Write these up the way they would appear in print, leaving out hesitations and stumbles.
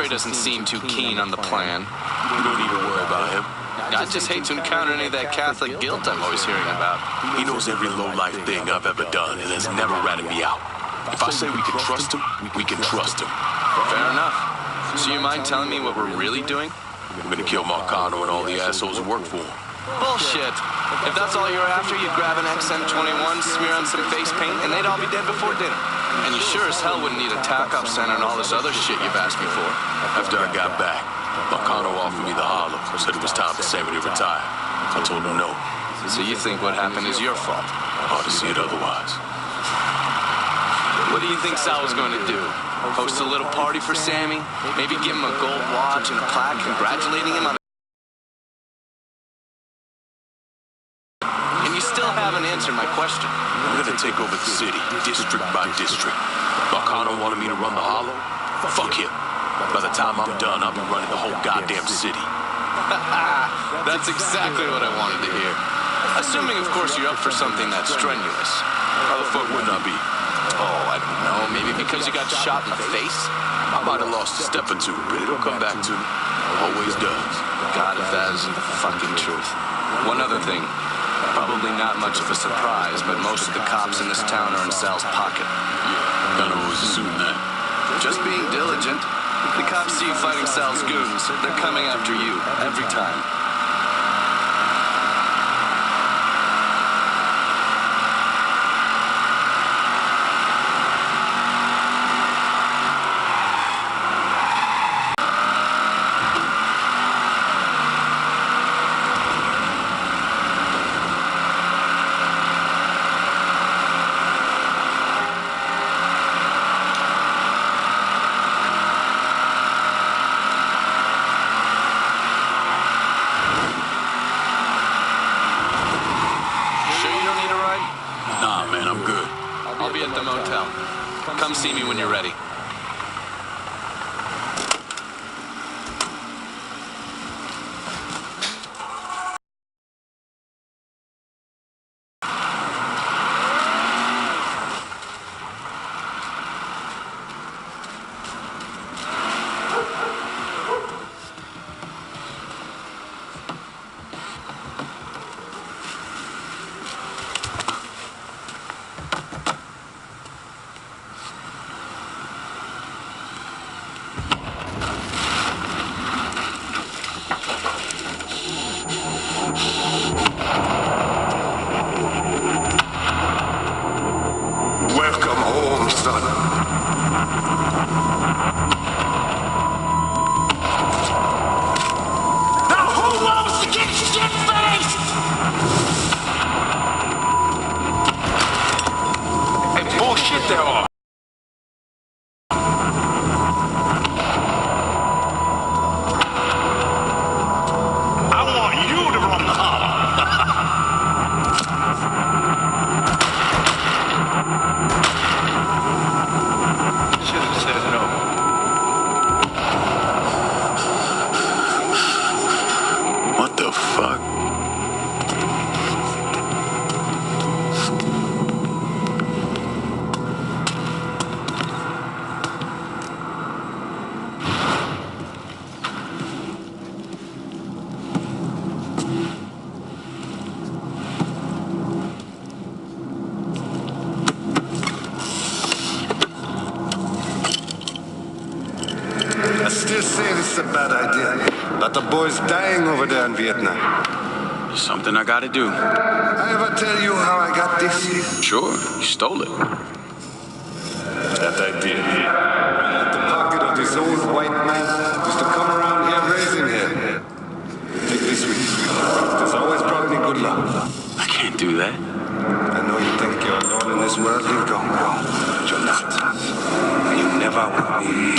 Trey doesn't seem too keen on the plan. You don't need to worry about him. I just hate to encounter any of that Catholic guilt I'm always hearing about. He knows every low-life thing I've ever done and has never ratted me out. If I say we can trust him, we can trust him. Fair enough. So you mind telling me what we're really doing? We're gonna kill Marcano and all the assholes who work for him. Bullshit. If that's all you're after, you'd grab an XM21, smear on some face paint, and they'd all be dead before dinner. And you sure as hell wouldn't need a tack-up center and all this other shit you've asked me for. After I got back, Marcano offered me the hollow. Said it was time for Sammy to retire. I told him no. So you think what happened is your fault? Hard to see it otherwise. What do you think Sal was going to do? Host a little party for Sammy? Maybe give him a gold watch and a plaque congratulating him on... And you still haven't answered my question. We're gonna take over the city, district by district. Marcano wanted me to run the hollow? Fuck him. By the time I'm done, I'll be running the whole goddamn city. That's exactly what I wanted to hear. Assuming, of course, you're up for something that's strenuous. How the fuck wouldn't I be? Oh, I don't know. Maybe because you got shot in the face? I might have lost a step or two, but it'll come back to me. Always does. God, if that isn't the fucking truth. One other thing. Probably not much of a surprise, but most of the cops in this town are in Sal's pocket. Yeah, kinda always assumed that. Just being diligent. The cops see you fighting Sal's goons. They're coming after you, every time. I'll be at the motel. Come see me when you're ready. Welcome home, son. Now who wants to get shit-faced? Hey, bullshit there are. I want you to run the hollow. Should have said no. What the fuck? I still say this is a bad idea. But the boy's dying over there in Vietnam. Something I gotta do. I ever tell you how I got this? Sure, you stole it. That I did. At the pocket of this old white man used to come around here raising hell. Take this with you. There's always brought me good luck. I can't do that. I know you think you're alone in this world, Lincoln, but you're not. And you never will be.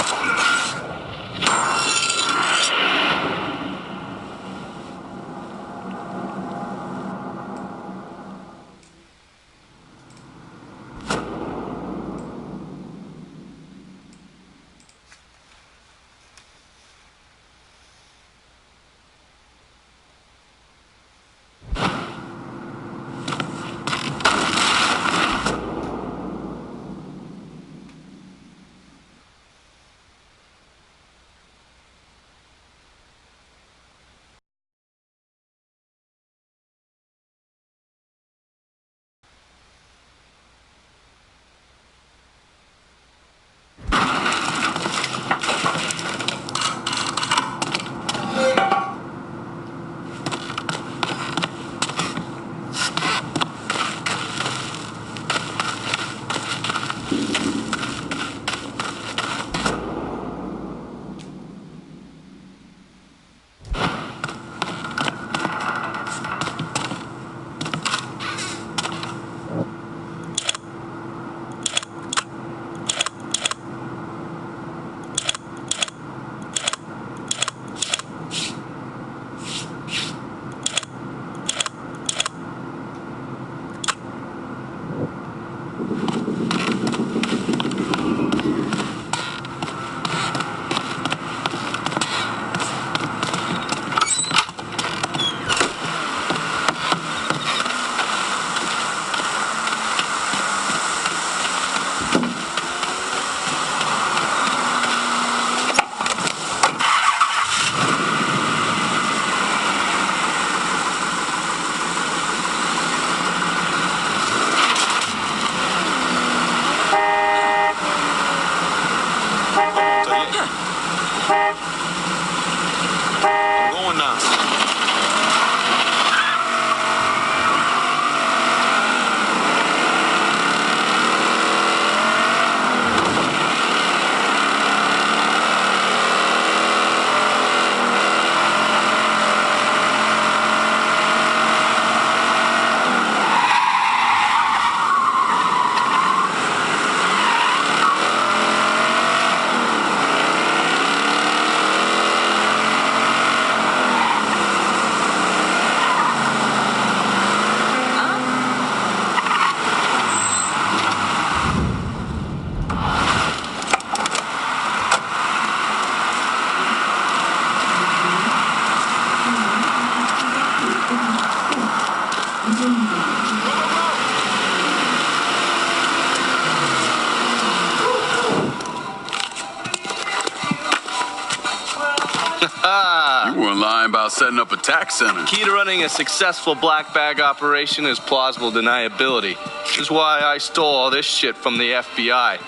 huh? You weren't lying about setting up a tax center. Key to running a successful black bag operation is plausible deniability. Which is why I stole all this shit from the FBI.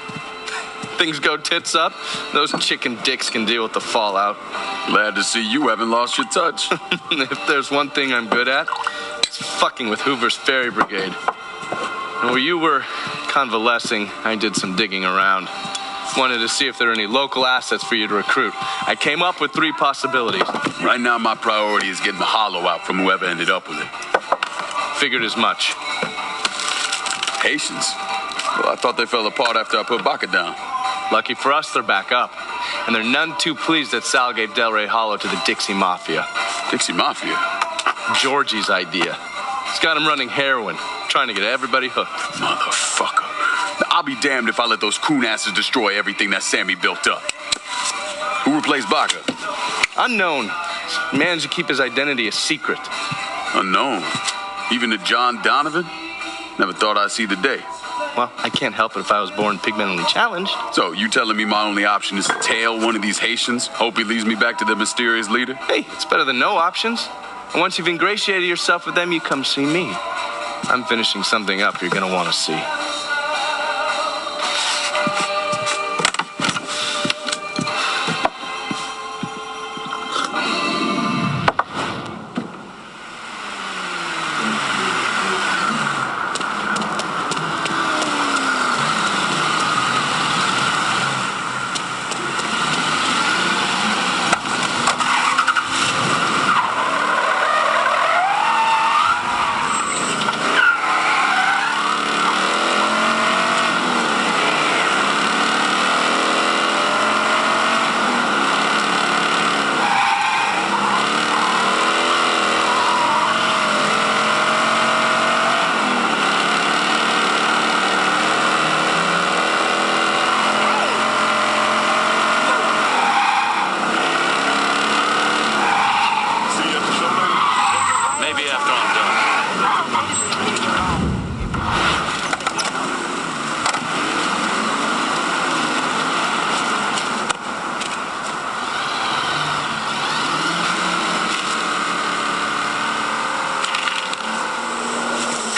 Things go tits up, those chicken dicks can deal with the fallout. Glad to see you haven't lost your touch. If there's one thing I'm good at, it's fucking with Hoover's Ferry Brigade. And while you were convalescing, I did some digging around. Wanted to see if there are any local assets for you to recruit. I came up with 3 possibilities. Right now, my priority is getting the hollow out from whoever ended up with it. Figured as much. Haitians? Well, I thought they fell apart after I put Baca down. Lucky for us, they're back up. And they're none too pleased that Sal gave Delray Hollow to the Dixie Mafia. Dixie Mafia? Georgie's idea. He's got him running heroin, trying to get everybody hooked. Motherfucker. Now, I'll be damned if I let those coon asses destroy everything that Sammy built up. Who replaced Baca? Unknown. Managed to keep his identity a secret. Unknown? Even to John Donovan? Never thought I'd see the day. Well, I can't help it if I was born pigmentally challenged. So, you telling me my only option is to tail one of these Haitians? Hope he leads me back to the mysterious leader? Hey, it's better than no options. And once you've ingratiated yourself with them, you come see me. I'm finishing something up you're gonna want to see.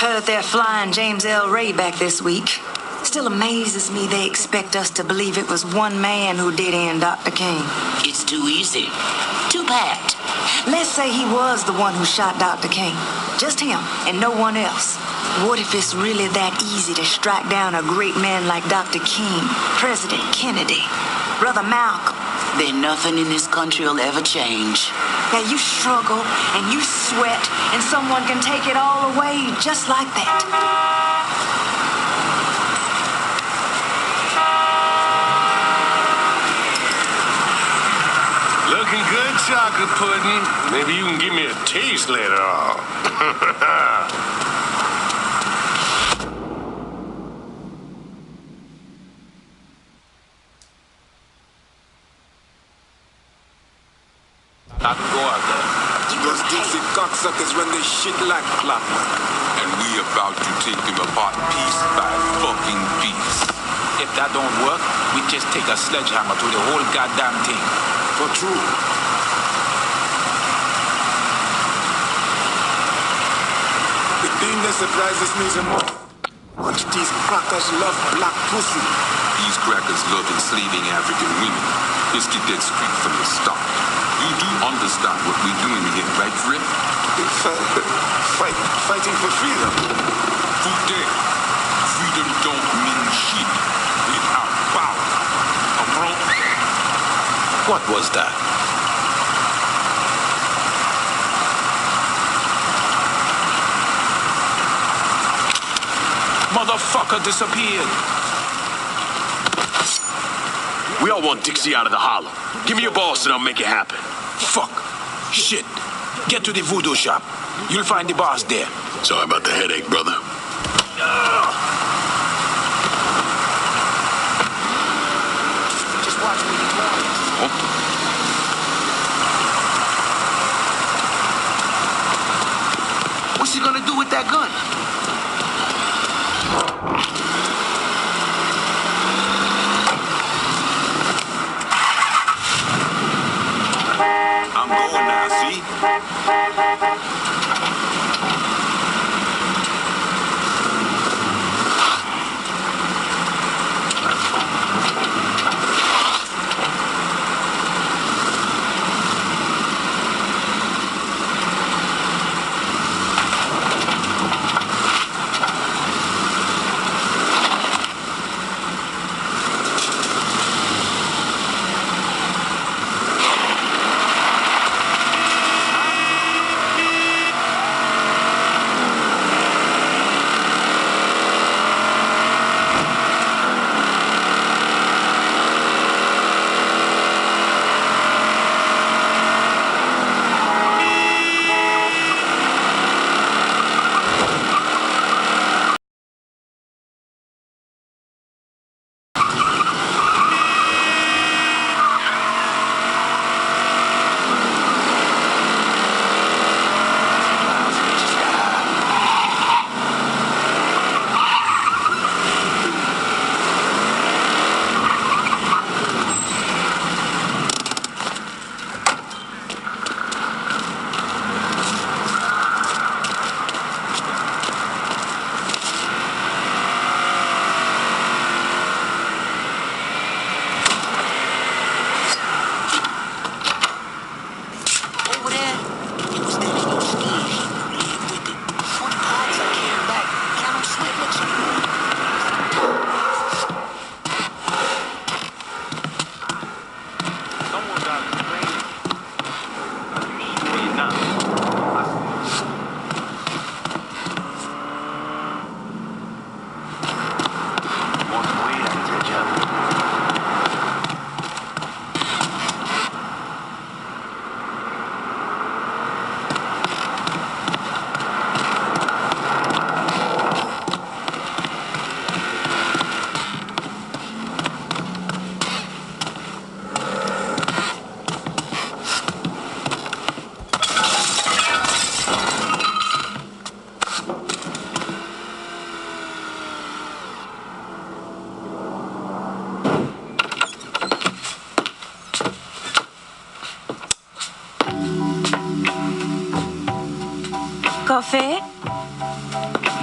Heard they're flying James L. Ray back this week. Still amazes me they expect us to believe it was one man who did end Dr. King. It's too easy. Too bad. Let's say he was the one who shot Dr. King. Just him and no one else. What if it's really that easy to strike down a great man like Dr. King, President Kennedy, Brother Malcolm? Then nothing in this country will ever change. Now you struggle and you sweat and someone can take it all away just like that. Looking good, chocolate pudding. Maybe you can give me a taste later on. I can go out there. Those Dixie cocksuckers run this shit like clockwork. And we about to take them apart piece by fucking piece. If that don't work, we just take a sledgehammer to the whole goddamn thing. For true. The thing that surprises me the most, much these crackers love black pussy. These crackers love enslaving African women. Let's get that straight from the start. You do understand what we're doing here, right, Fred? Fighting for freedom. Today, freedom don't mean shit without power. What was that? Motherfucker disappeared. We all want Dixie out of the hollow. Give me your boss and I'll make it happen. Fuck. Shit. Get to the voodoo shop. You'll find the boss there. Sorry about the headache, brother. Just watch where you're going. What's he gonna do with that gun? I'm going now. there, see? Coffee?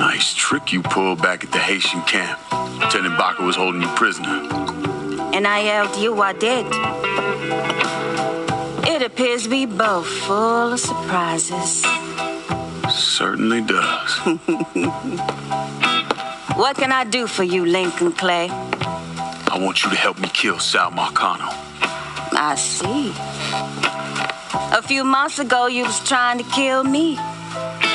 Nice trick you pulled back at the Haitian camp. Lieutenant Baca was holding you prisoner. And I yelled, you are dead. It appears we both full of surprises. Certainly does. What can I do for you, Lincoln Clay? I want you to help me kill Sal Marcano. I see. A few months ago, you was trying to kill me.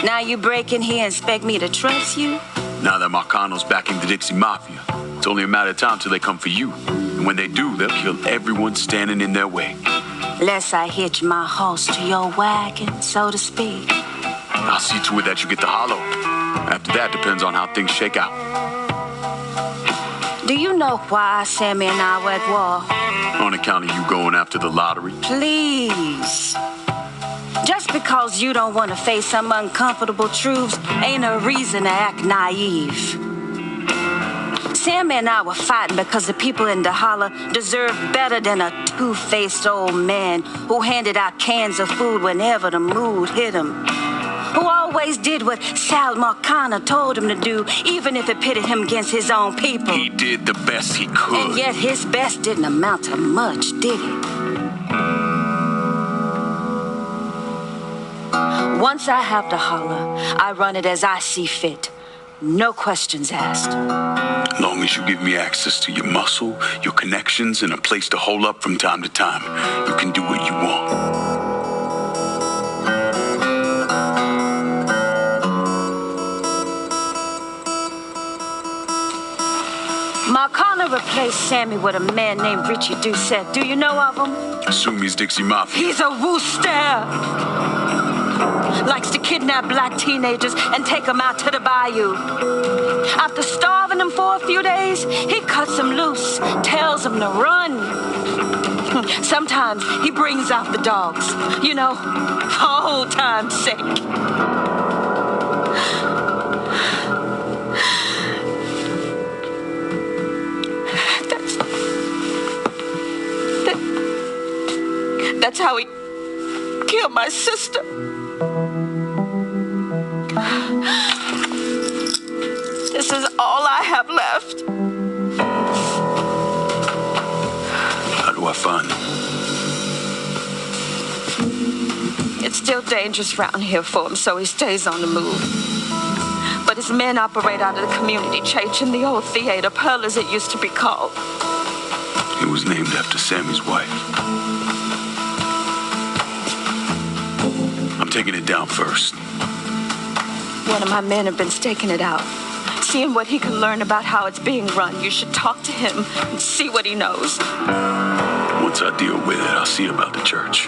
Now you break in here and expect me to trust you? Now that Marcano's backing the Dixie Mafia, it's only a matter of time till they come for you. And when they do, they'll kill everyone standing in their way. Lest I hitch my horse to your wagon, so to speak. I'll see to it that you get the hollow. After that, depends on how things shake out. Do you know why Sammy and I were at war? On account of you going after the lottery? Please. Just because you don't want to face some uncomfortable truths ain't a reason to act naive. Sammy and I were fighting because the people in the holler deserved better than a two-faced old man who handed out cans of food whenever the mood hit him. Who always did what Sal Marcano told him to do, even if it pitted him against his own people. He did the best he could. And yet his best didn't amount to much, did it? Once I have the holler, I run it as I see fit. No questions asked. As long as you give me access to your muscle, your connections, and a place to hole up from time to time, you can do what you want. Marcano replaced Sammy with a man named Richie Doucette. Do you know of him? Assume he's Dixie Mafia. He's a wooster. Likes to kidnap black teenagers and take them out to the bayou. After starving them for a few days, he cuts them loose, tells them to run. Sometimes he brings out the dogs, you know, for old time's sake. That's how he killed kill my sister. This is all I have left. How do I find him? It's still dangerous around here for him, so he stays on the move. But his men operate out of the community church in the old theater, Pearl as it used to be called. It was named after Sammy's wife. I'm taking it down first. One of my men have been staking it out, seeing what he can learn about how it's being run. You should talk to him and see what he knows. Once I deal with it, I'll see about the church.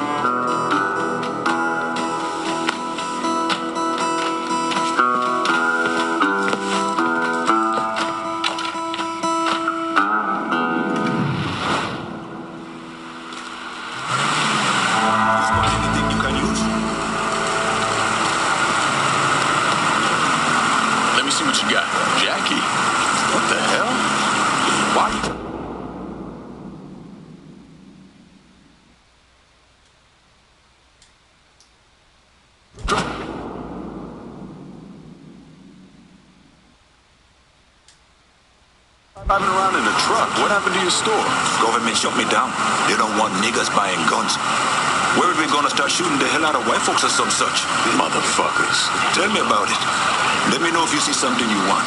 Driving around in a truck. What happened to your store? Government shut me down. They don't want niggas buying guns. Where are we gonna start shooting the hell out of white folks or some such? Motherfuckers. Tell me about it. Let me know if you see something you want.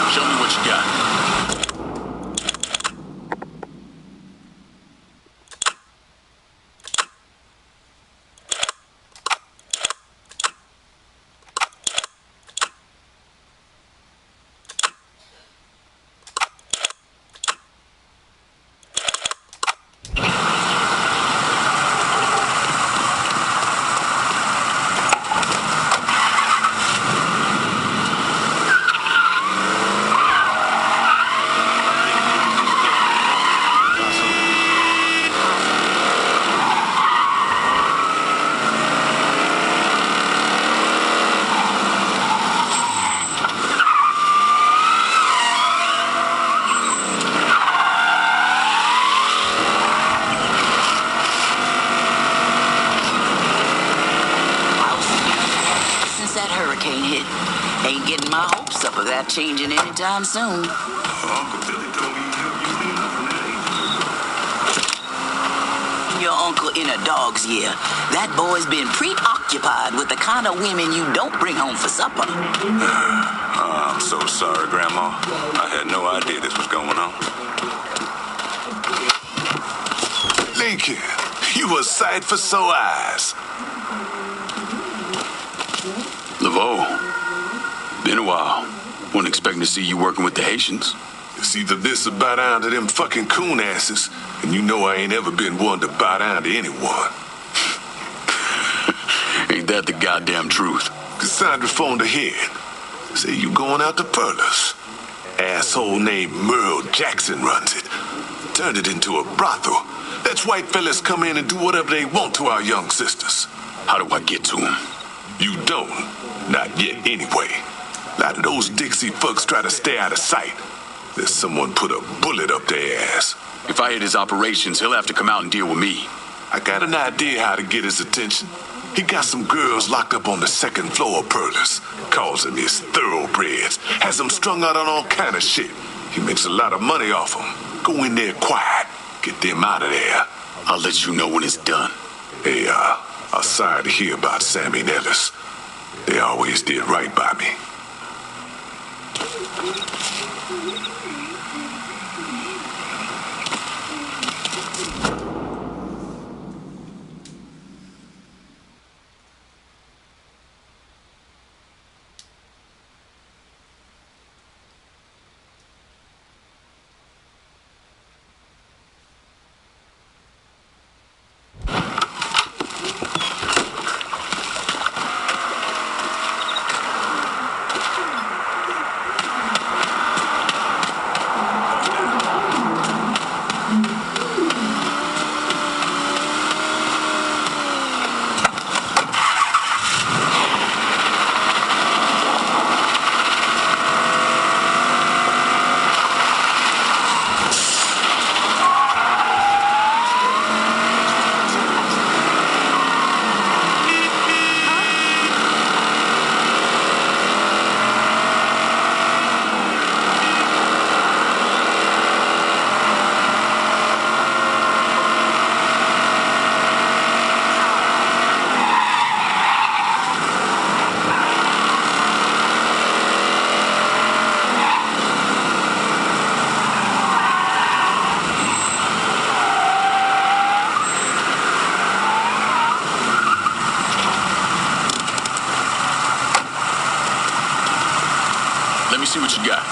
Show me what you got. Ain't getting my hopes up of that changing anytime soon. Uncle Billy told me you knew nothing that ain't. your uncle in a dog's year. That boy's been preoccupied with the kind of women you don't bring home for supper. I'm so sorry, Grandma. I had no idea this was going on. Lincoln, you a sight for sore eyes. Laveau, been a while. Wasn't expecting to see you working with the Haitians. It's either this or bow down to them fucking coon asses, and you know I ain't ever been one to bow down to anyone. Ain't that the goddamn truth? Cassandra phoned ahead. Say you going out to Perla's. Asshole named Merle Jackson runs it. Turned it into a brothel. Lets white fellas come in and do whatever they want to our young sisters. How do I get to him? You don't. Not yet, anyway. A lot of those Dixie fucks try to stay out of sight. There's someone put a bullet up their ass. If I hit his operations, he'll have to come out and deal with me. I got an idea how to get his attention. He got some girls locked up on the second floor of Perla's. Calls them his thoroughbreds. Has them strung out on all kind of shit. He makes a lot of money off them. Go in there quiet. Get them out of there. I'll let you know when it's done. Hey, I'm sorry to hear about Sammy and Ellis. They always did right by me. Let me see what you got.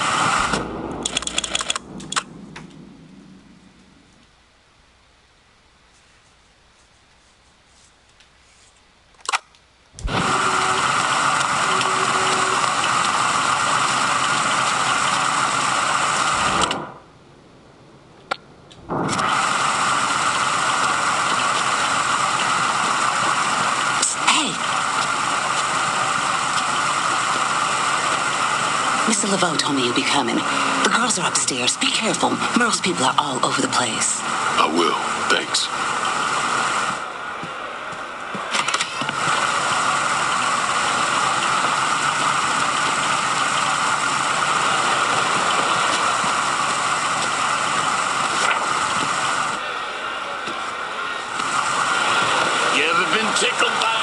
Mr. Laveau told me you'd be coming. The girls are upstairs. Be careful. Merle's people are all over the place. I will. Thanks. You ever been tickled by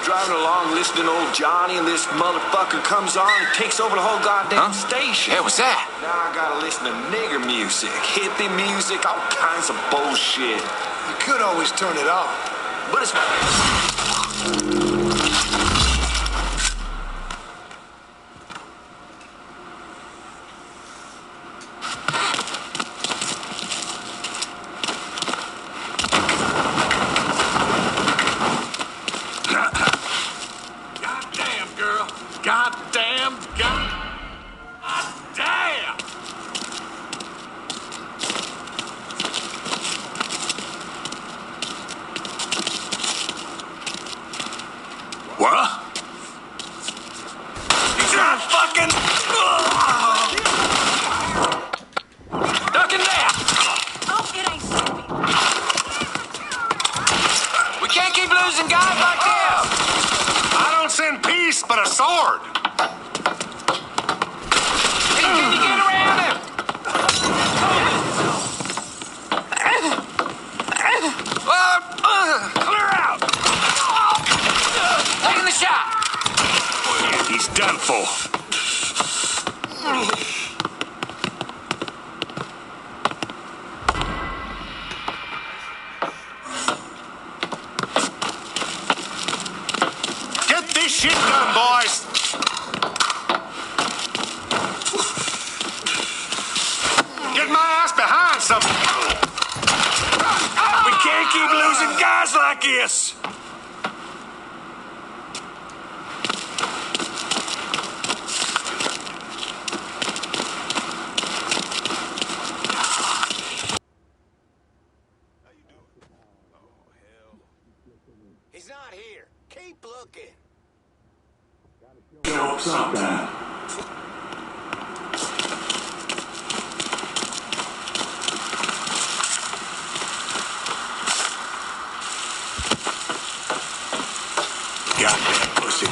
driving along listening to old Johnny, and this motherfucker comes on and takes over the whole goddamn station. Hey, what's that? Now I gotta listen to nigger music, hippie music, all kinds of bullshit. You could always turn it off. But it's... can't keep losing guys like this. I don't send peace, but a sword. Hey, can you get around him? Clear out. Taking the shot. He's done for. Get this shit done, boys. Get my ass behind something. We can't keep losing guys like this. He's not here. Keep looking. Show up sometime. Goddamn pussy.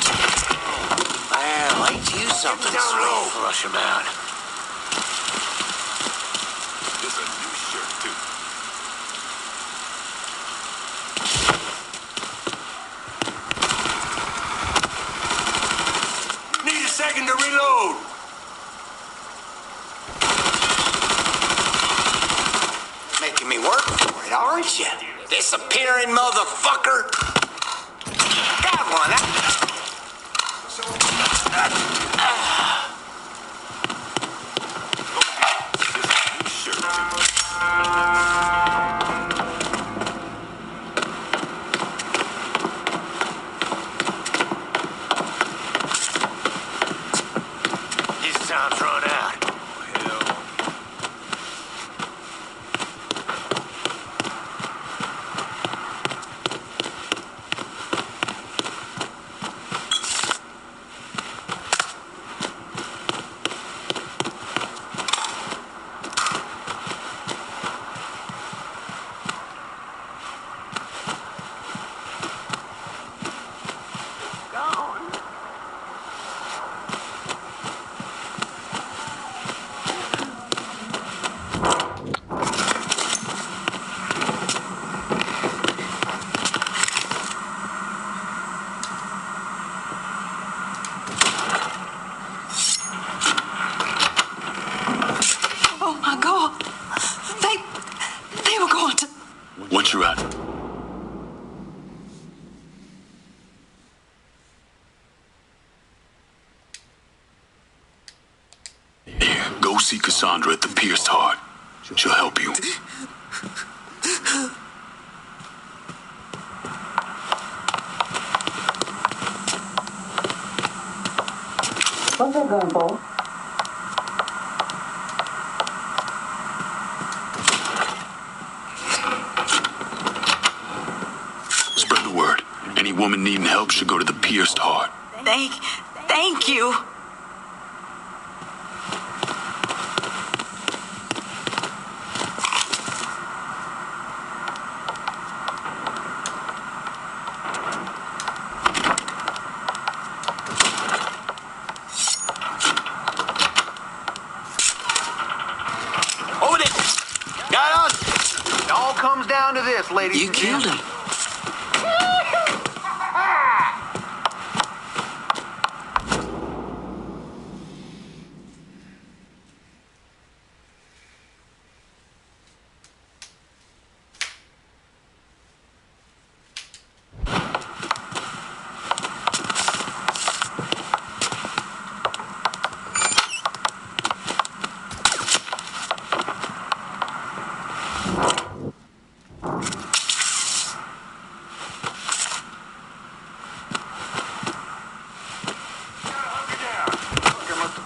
Man, like to use something slow. Flush him out. There's a new shirt, too. Need a second to reload. Making me work for it, aren't you? Disappearing motherfucker. Got one, huh? His time's run out. Oh my God. They were going to. Once you're out, here, go see Cassandra at the Pierced Heart. She'll help you. What's that going for? Spread the word. Any woman needing help should go to the Pierced Heart. Thank you. Over there. Got us. It all comes down to this, ladies. You killed him.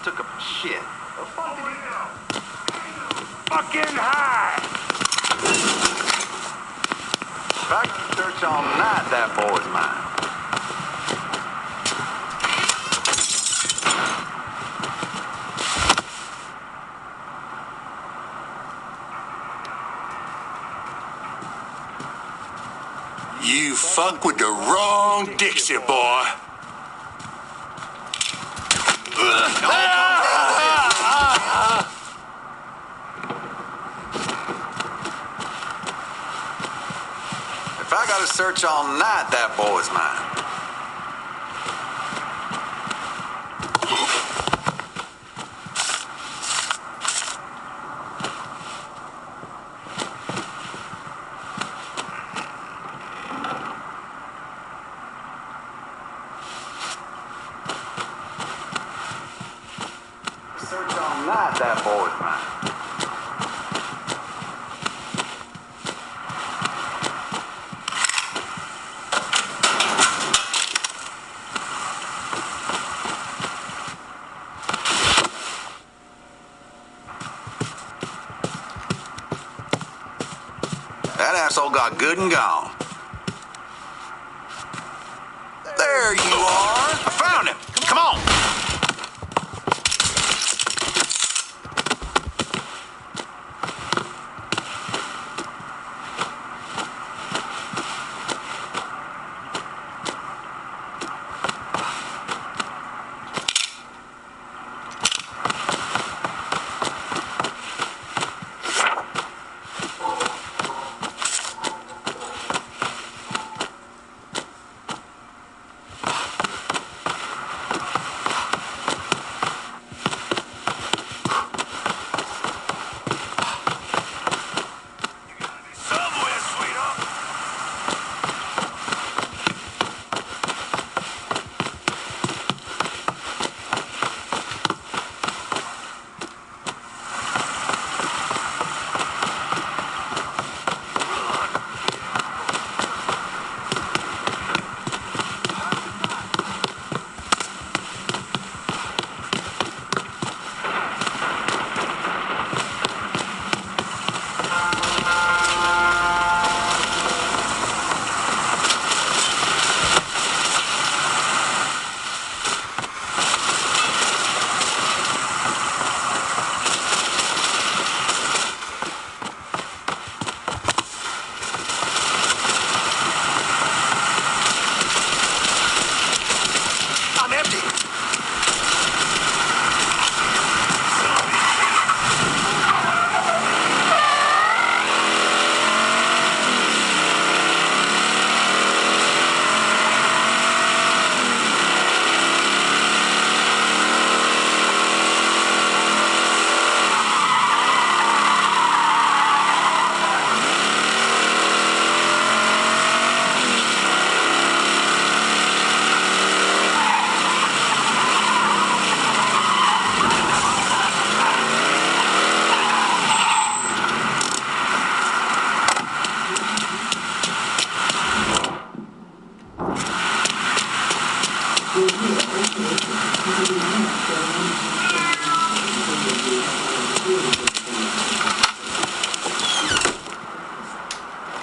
Took a shit. The fuck did he do? Fucking high! Back to church all night, that boy's mine. You fuck with the wrong Dixie, boy. If I gotta search all night, that boy's mine. Search all night, that boy's mine. That asshole got good and gone. There you are. I found him. Come on.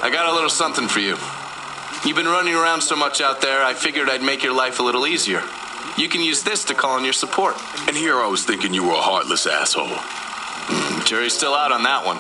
I got a little something for you. You've been running around so much out there, I figured I'd make your life a little easier. You can use this to call in your support. And here I was thinking you were a heartless asshole. Jury's still out on that one.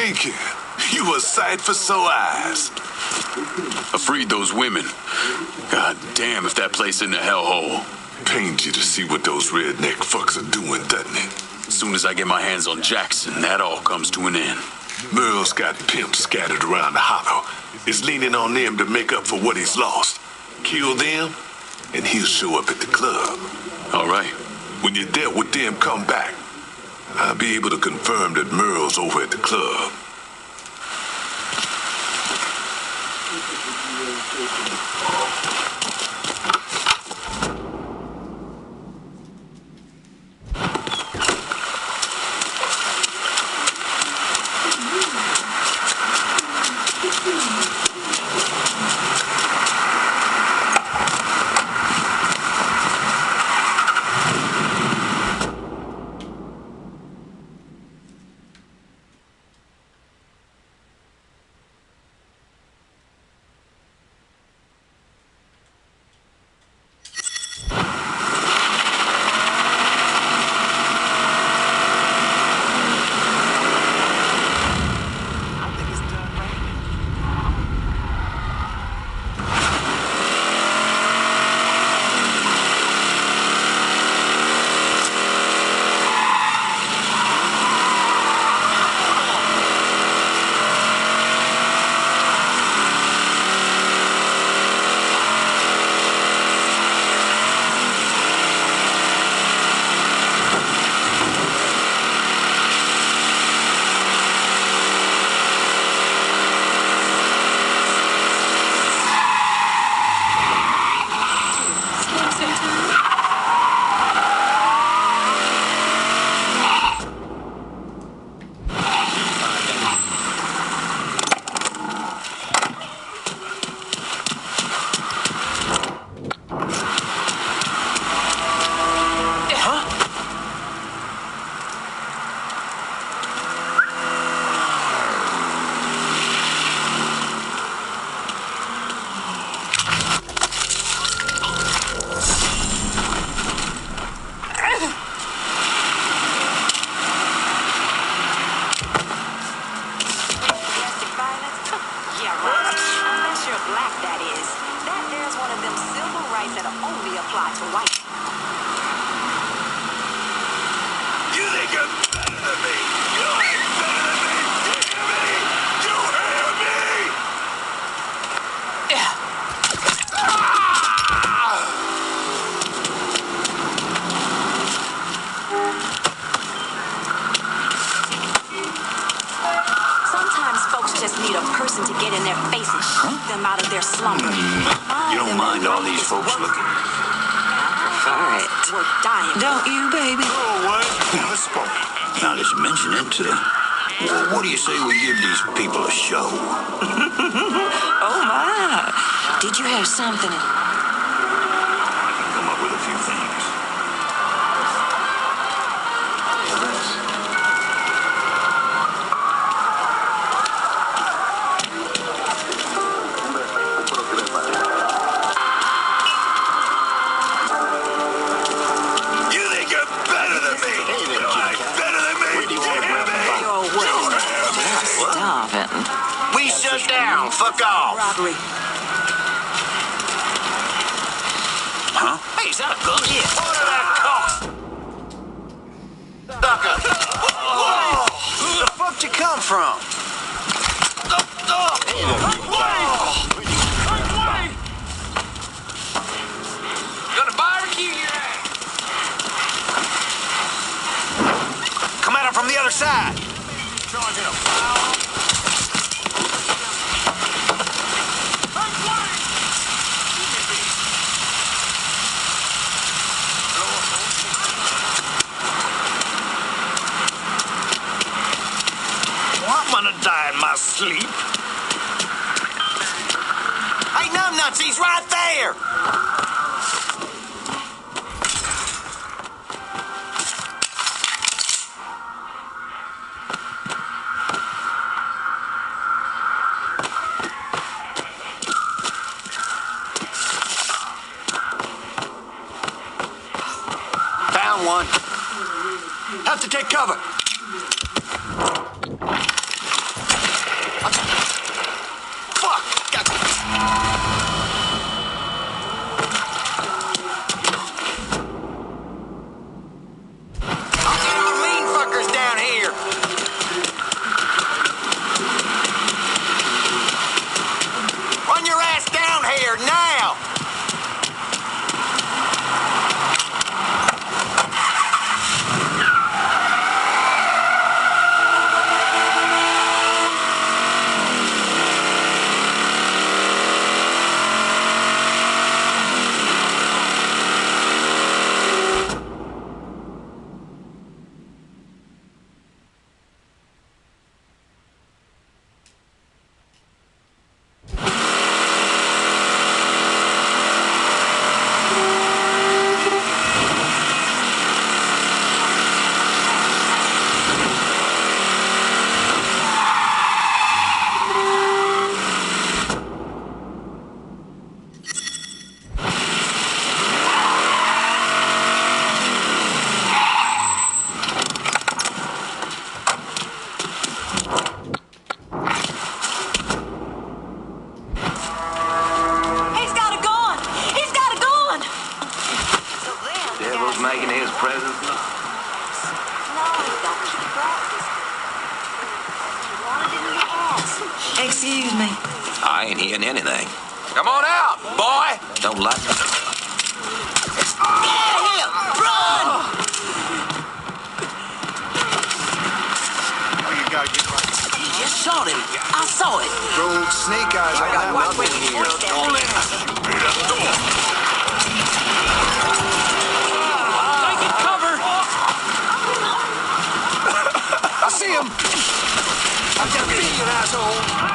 thinking? You a sight for sore eyes. I freed those women. God damn if that place in the hellhole. Pains you to see what those redneck fucks are doing, doesn't it? As soon as I get my hands on Jackson, that all comes to an end. Merle's got pimps scattered around the hollow. He's leaning on them to make up for what he's lost. Kill them, and he'll show up at the club. All right. When you're there with them, come back. I'll be able to confirm that Merle's over at the club. What do you say we give these people a show? Oh, my. Did you have something? I can come up with a few things. You think you're better than me? Better than me? Stop it. We shut down. Fuck off. Robbery. Huh? Hey, is that a gun? Yeah. Order that cock. Sucker. Where the fuck you come from? Gonna barbecue your ass. Come at him from the other side. Charging him. I'm gonna die in my sleep. Hey, numbnuts, he's right there. Found one. Have to take cover. Excuse me. I ain't hearing anything. Come on out, boy! Don't like it. Get out of here! Run! Oh, you gotta get right. He just shot him. I saw it. Rolled snake eyes on that nothing here. Don't let us shoot me at the door. Taking cover! I see him! I can see you, asshole!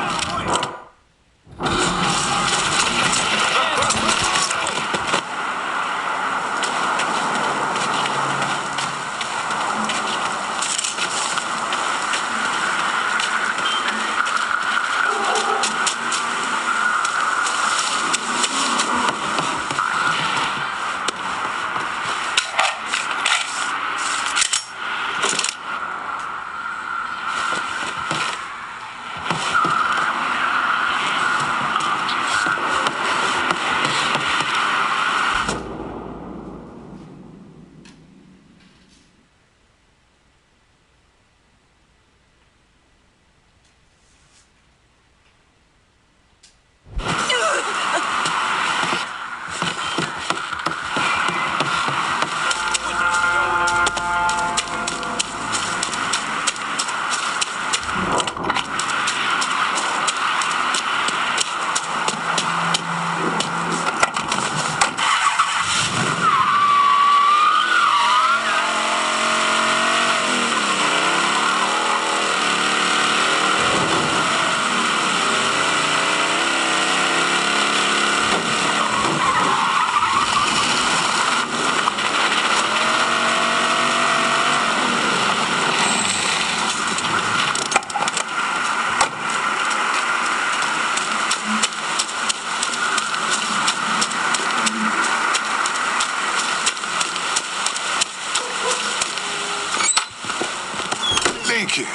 Lincoln,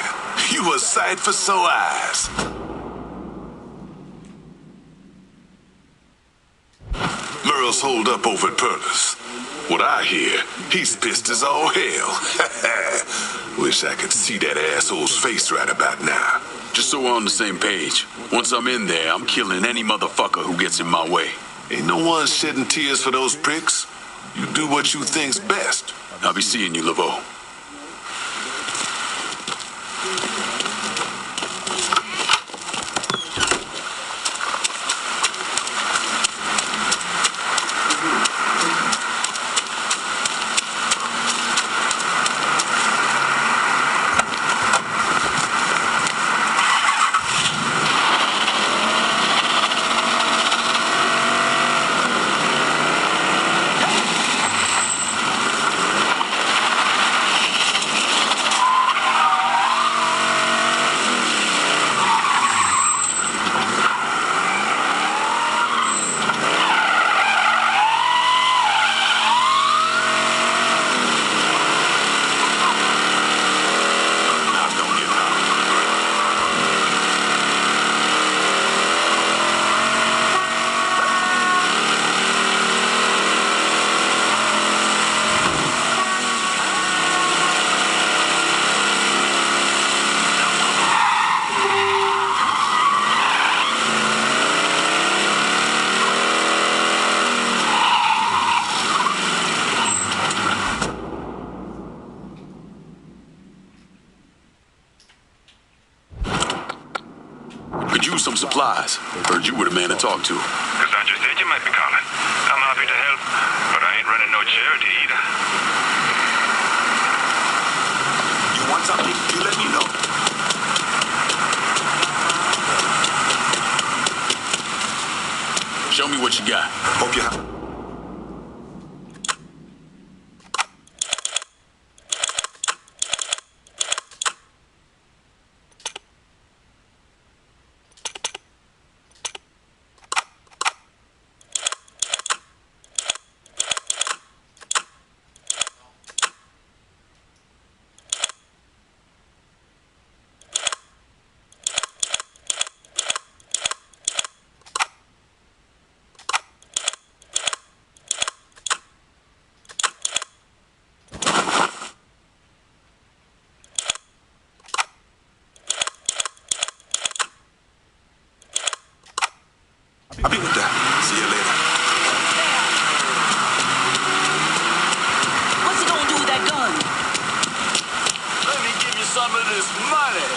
you a sight for sore eyes. Merle's holed up over at Perla's. What I hear, he's pissed as all hell. Wish I could see that asshole's face right about now. Just so we're on the same page. Once I'm in there, I'm killing any motherfucker who gets in my way. Ain't no one shedding tears for those pricks. You do what you think's best. I'll be seeing you, Laveau. Could use some supplies. Heard you were the man to talk to. Cassandra said you might be calling. I'm happy to help, but I ain't running no charity either. You want something? You let me know. Show me what you got. Hope you have. I'll be with that. See you later. What's he gonna do with that gun? Let me give you some of this money.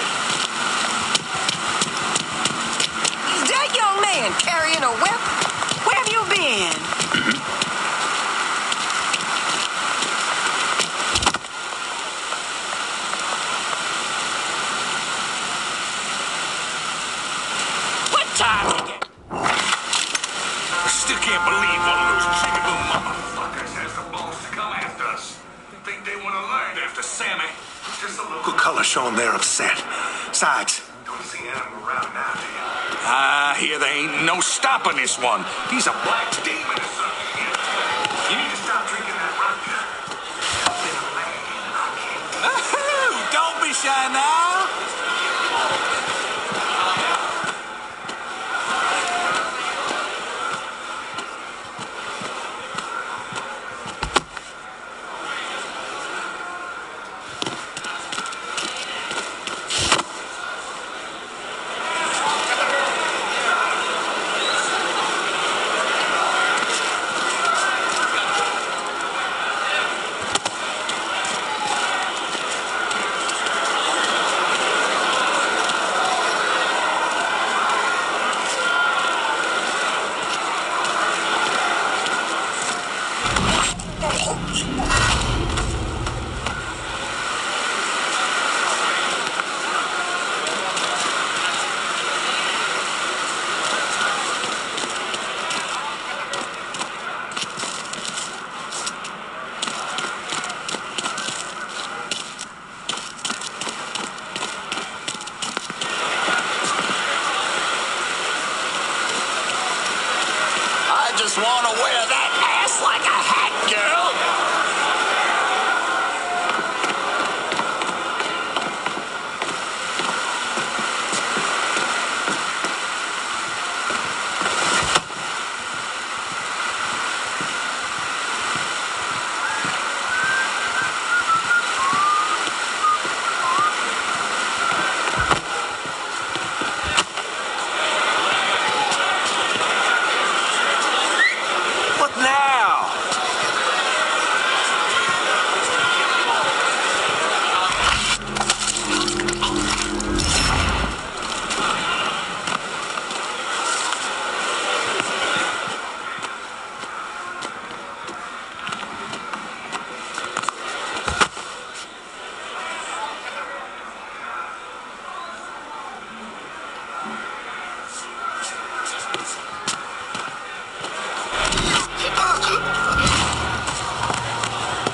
Is that young man carrying a weapon? Where have you been? What time is it? I still can't believe one of those chickaboo motherfuckers has the balls to come after us. Think they want to learn after Sammy. Just a little. Good color showing they're upset. Besides, don't see Adam around now, do you? I hear there ain't no stopping this one. He's a black demon or something. You need to stop drinking that vodka. Don't be shy now. I just want to wear that ass like a hat, girl. What now?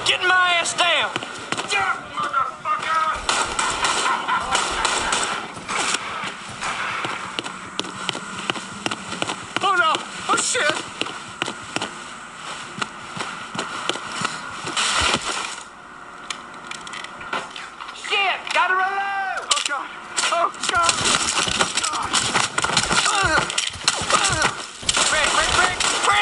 Get my ass down. Oh no! Oh shit! Shit, gotta reload. Oh god! Oh god! Quick.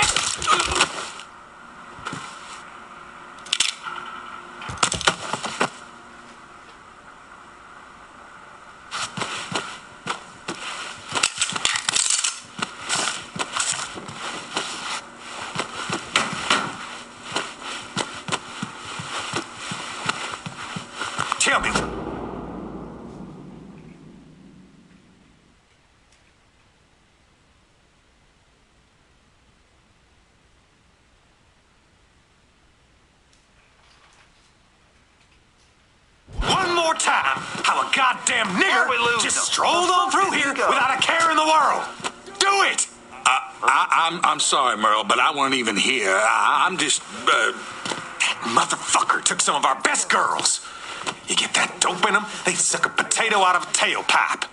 Tell me. One more time, how a goddamn nigger just strolled on through here without a care in the world. Do it! I'm sorry, Merle, but I wasn't even here. I'm just. That motherfucker took some of our best girls. You get that dope in them, they suck a potato out of a tailpipe.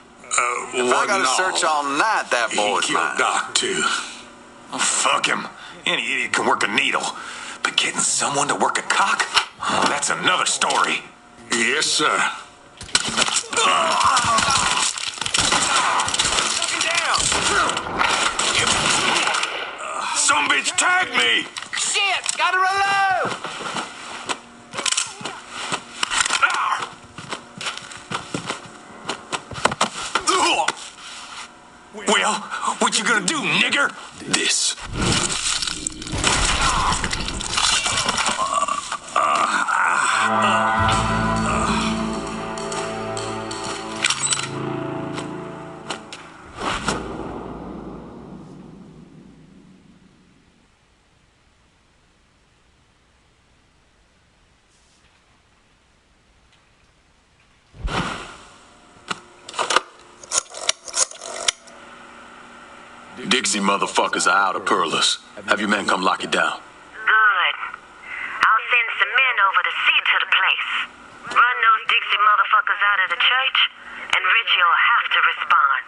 If I gotta search all night, that boy's He mine. killed Doc, too. Oh, fuck him. Any idiot can work a needle. But getting someone to work a cock? Oh, that's another story. Yes, sir. Some bitch tagged me! Shit, gotta reload. Well, What you gonna do, nigger? This. Dixie motherfuckers are out of Perlas. Have your men come lock it down. Good. I'll send some men over to see to the place. Run those Dixie motherfuckers out of the church, and Richie will have to respond.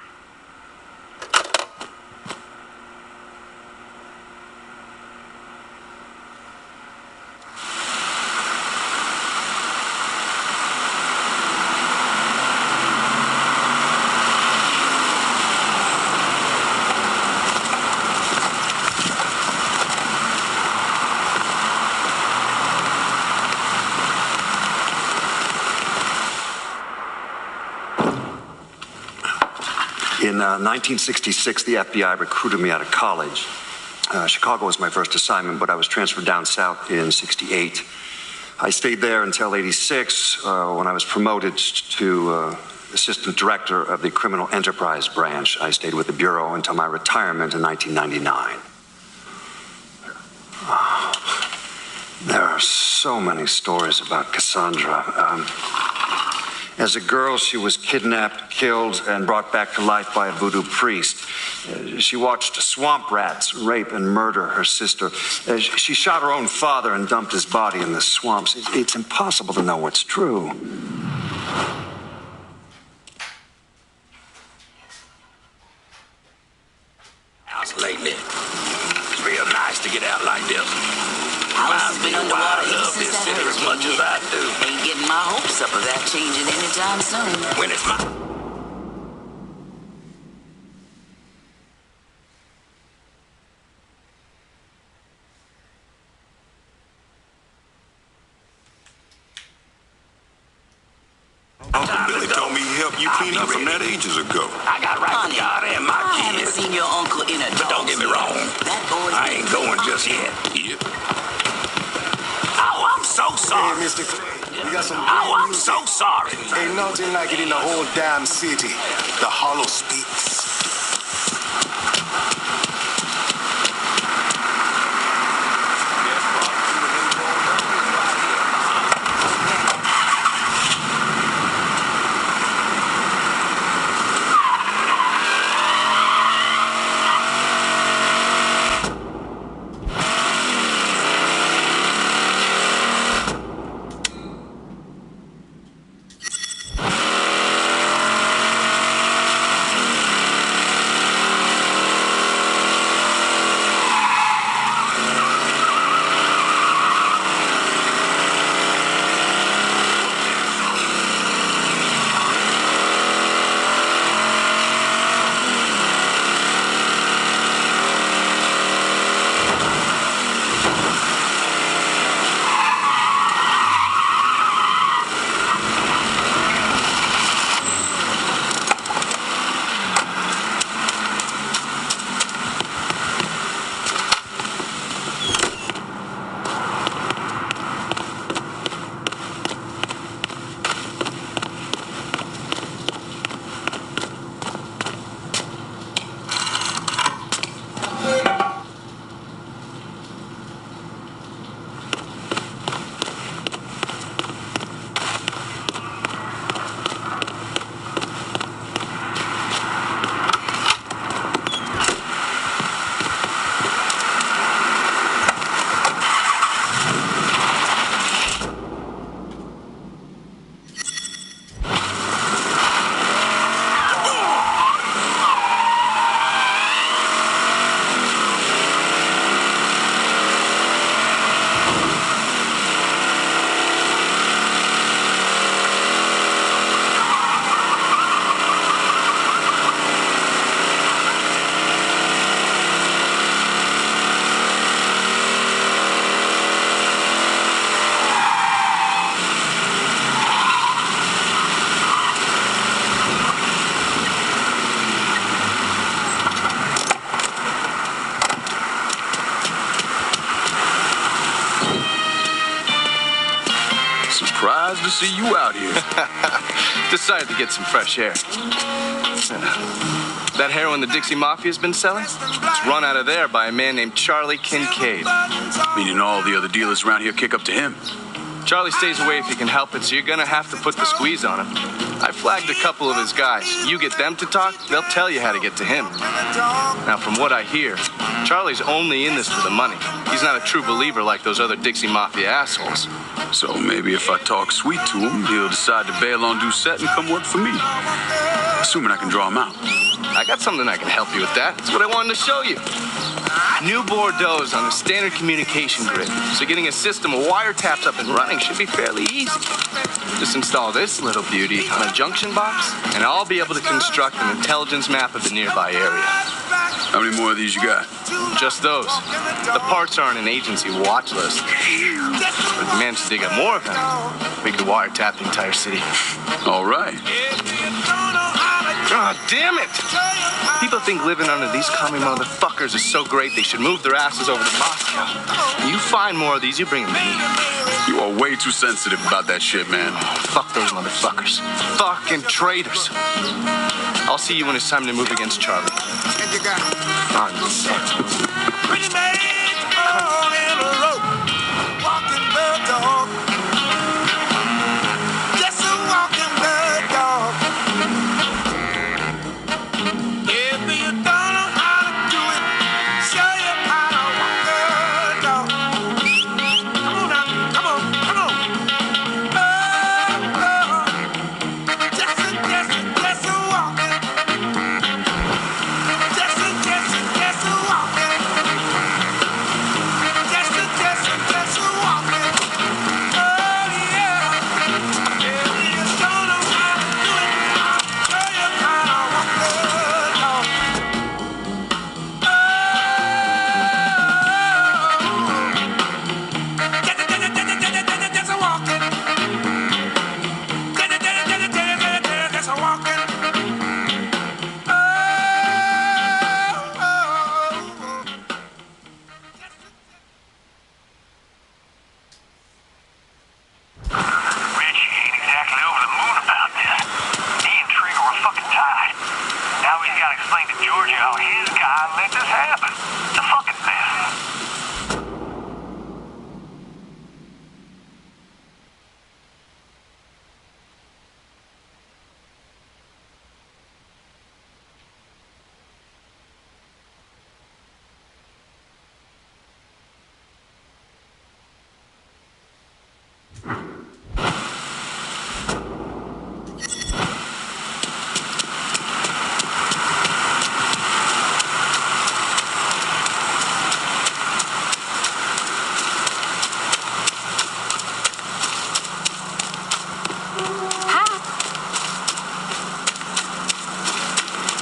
In 1966, the FBI recruited me out of college. Chicago was my first assignment, but I was transferred down south in '68. I stayed there until '86, when I was promoted to assistant director of the criminal enterprise branch. I stayed with the Bureau until my retirement in 1999. There are so many stories about Cassandra. As a girl, she was kidnapped, killed, and brought back to life by a voodoo priest. She watched swamp rats rape and murder her sister. She shot her own father and dumped his body in the swamps. It's impossible to know what's true. Lately, it's real nice to get out like this. House has been underwater ever love since this that city as much hurricane as I hit. do. Ain't getting my hopes up of that changing anytime soon. When it's my... Uncle Billy told me he helped you clean up from that ages ago. I got right to God and my I haven't kids. seen your uncle in a But don't get me wrong. That boy's I ain't going just yet. Yep. Oh, I'm so sorry. Hey, Mr. Clay, we got some Oh, I'm so sorry. Ain't nothing like it in the whole damn city. The Hollow speaks. see you out here. Decided to get some fresh air. That heroin the Dixie Mafia's been selling? It's run out of there by a man named Charlie Kincaid. Meaning all the other dealers around here kick up to him. Charlie stays away if he can help it, so you're gonna have to put the squeeze on him. I flagged a couple of his guys. You get them to talk, they'll tell you how to get to him. Now, from what I hear, Charlie's only in this for the money. He's not a true believer like those other Dixie Mafia assholes. So maybe if I talk sweet to him, he'll decide to bail on Doucette and come work for me. Assuming I can draw him out. I got something I can help you with that. That's what I wanted to show you. New Bordeaux's on the standard communication grid, so getting a system of wiretaps up and running should be fairly easy. Just install this little beauty on a junction box, and I'll be able to construct an intelligence map of the nearby area. How many more of these you got? Just those. The parts are on an agency watch list. But if you manage to dig up more of them, we could wiretap the entire city. All right. God damn it! People think living under these commie motherfuckers is so great they should move their asses over to Moscow. You find more of these, you bring them to me. You are way too sensitive about that shit, man. Fuck those motherfuckers. Fucking traitors. I'll see you when it's time to move against Charlie. Pretty man on in a rope, walking bird dog. Just a walking bird dog. If you don't know how to do it, show you how to walk bird dog. Come on now, come on, come on. Just a walking. Just a walking.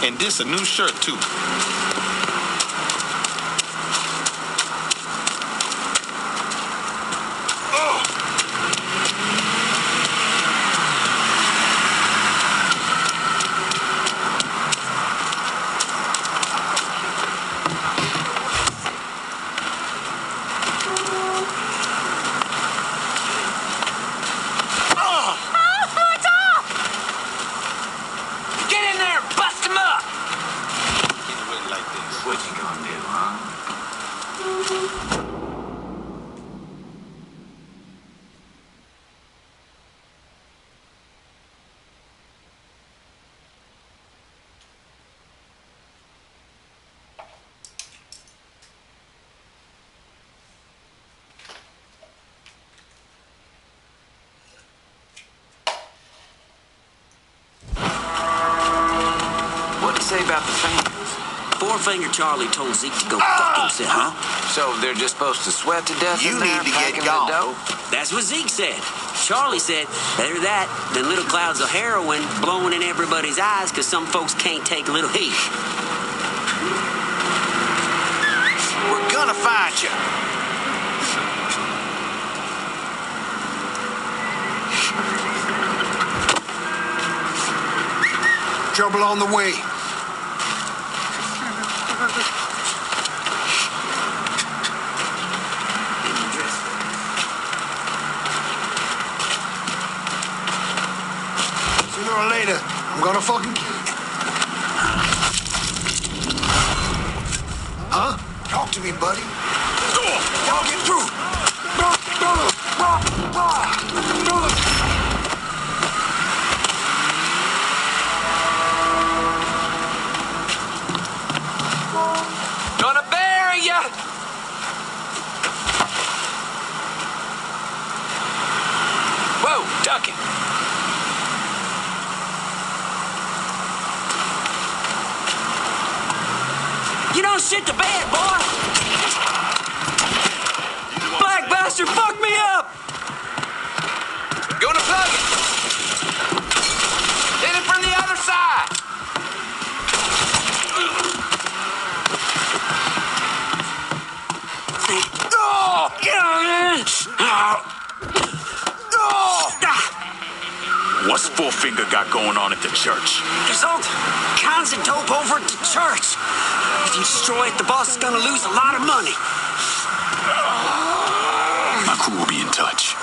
And this a new shirt, too. Say about the fans? Four-Finger Charlie told Zeke to go fuck himself. Huh? So they're just supposed to sweat to death? You in there, need to get packing the dough? That's what Zeke said. Charlie said, better that than little clouds of heroin blowing in everybody's eyes because some folks can't take a little heat. We're gonna find you. Trouble on the way. gonna fucking kill you. Huh? Talk to me, buddy. Y'all get through. Gonna bury ya! Whoa, duck it. You don't shit the bed, boy! Black bastard fucked me up! Gonna plug it. Hit it from the other side. What's Fourfinger got going on at the church? There's all kinds of dope over at the church. If you destroy it, the boss is gonna lose a lot of money. My crew will be in touch.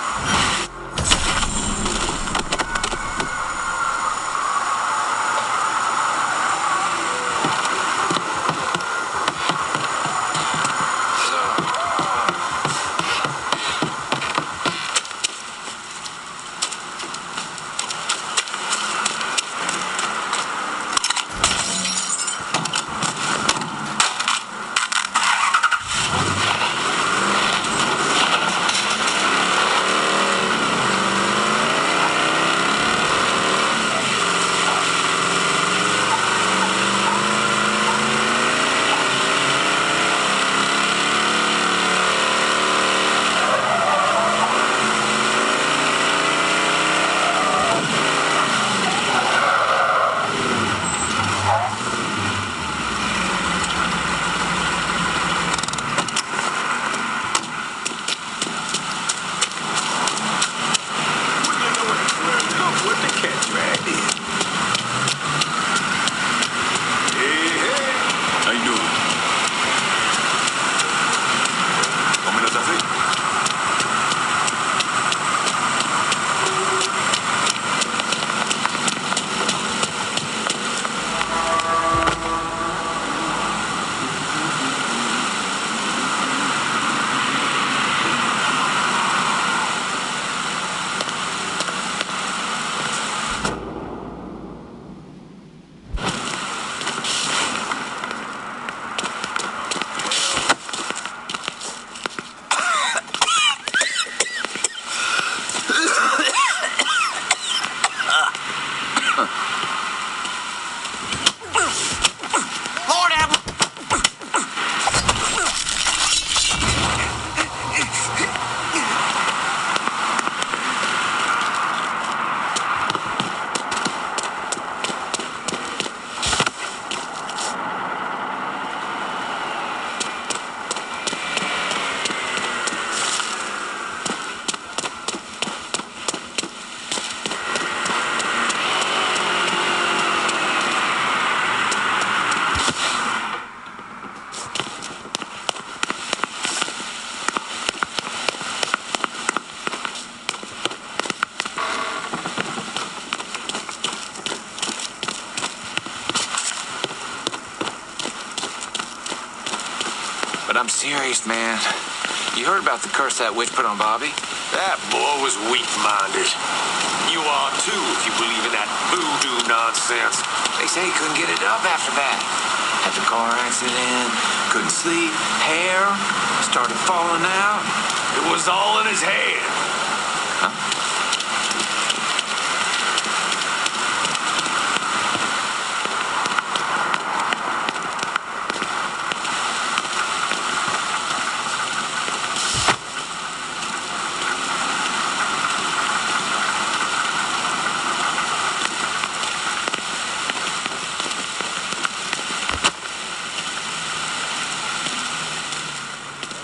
But I'm serious, man. You heard about the curse that witch put on Bobby? That boy was weak-minded. You are too, if you believe in that voodoo nonsense. They say he couldn't get it up after that. Had the car accident, couldn't sleep, hair started falling out. It was all in his head. Huh?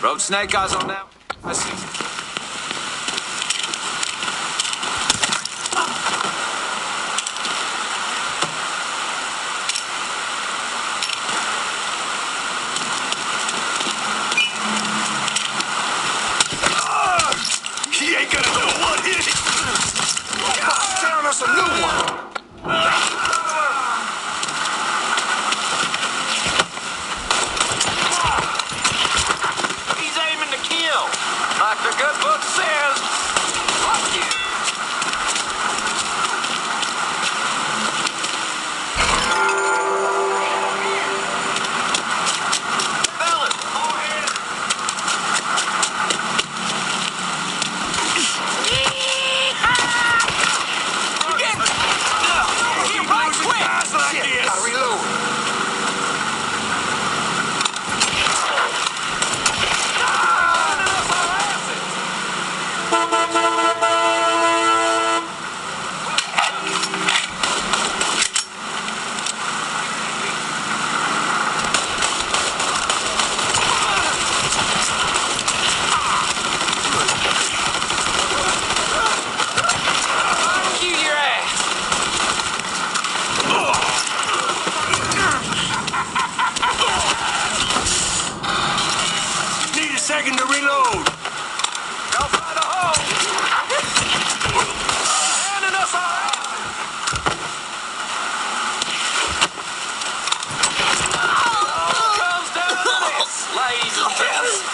Road snake eyes on now. I see. He ain't gonna know what hit him. Tearing us a new one. begging to reload. Go for the hole. Handing us all. Comes down to this, ladies and gents.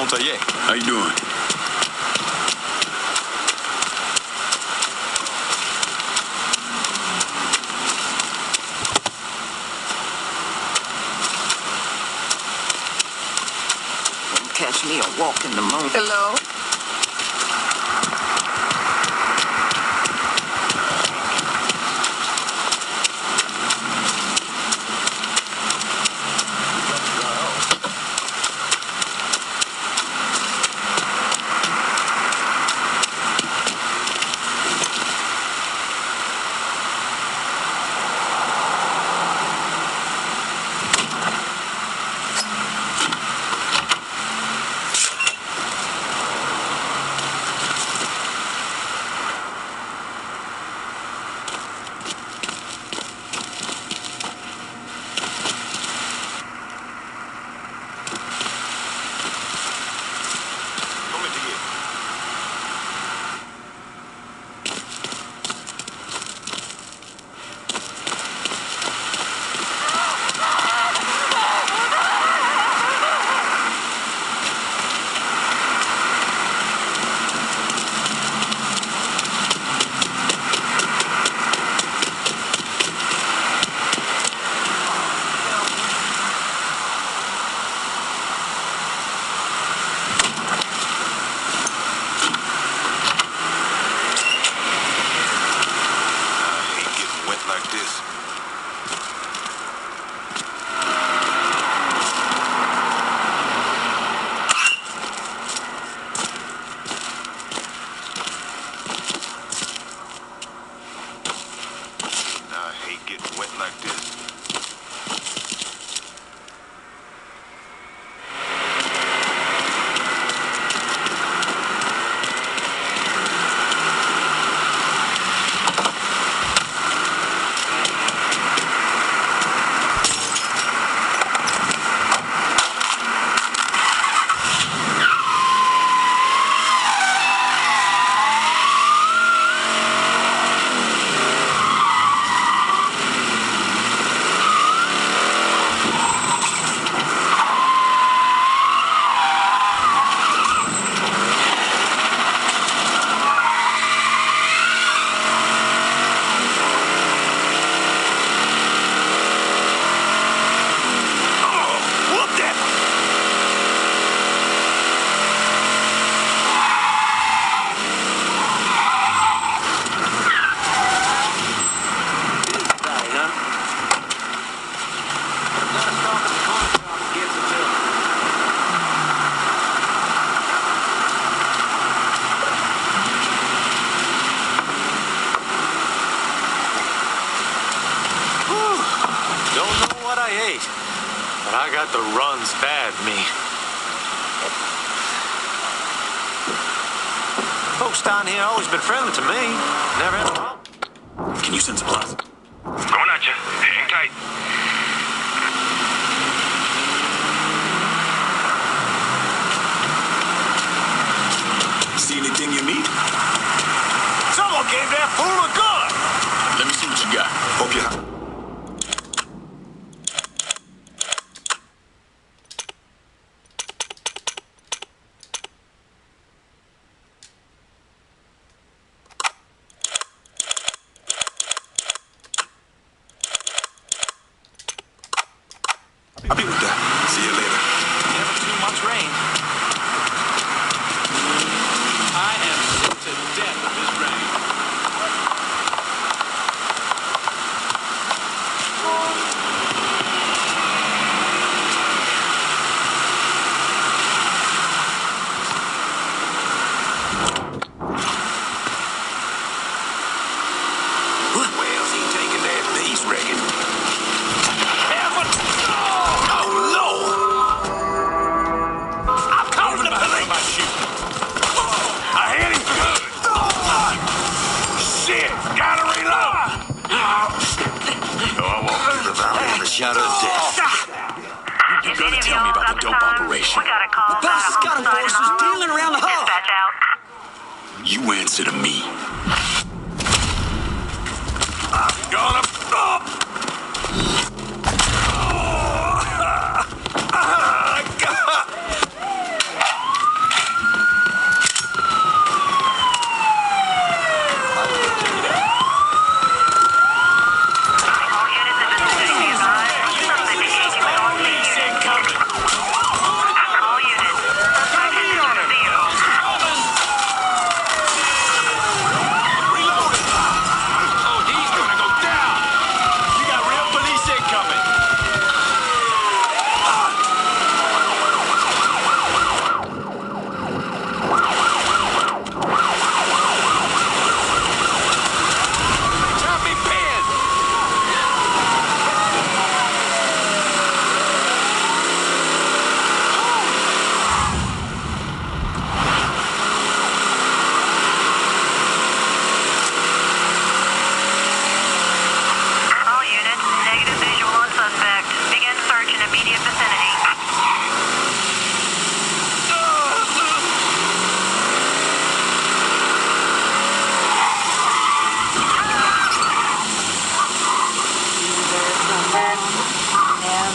Montoyer. How you doing? Catch me a walk in the moon. Hello? But I got the runs bad, me. Folks down here always been friendly to me. Never had a problem. Can you send supplies? Going at you. Hang tight. See anything you need? Someone gave that fool a gun! Let me see what you got. Hope you... I'll be with that. See you later. Never too much rain. I am sick to death of this rain. Where's he taking that base wrecking? Shadow of death. You gotta tell me about the dope operation. The boss has got enforcers dealing around the hall. You answer to me. I'm gonna stop.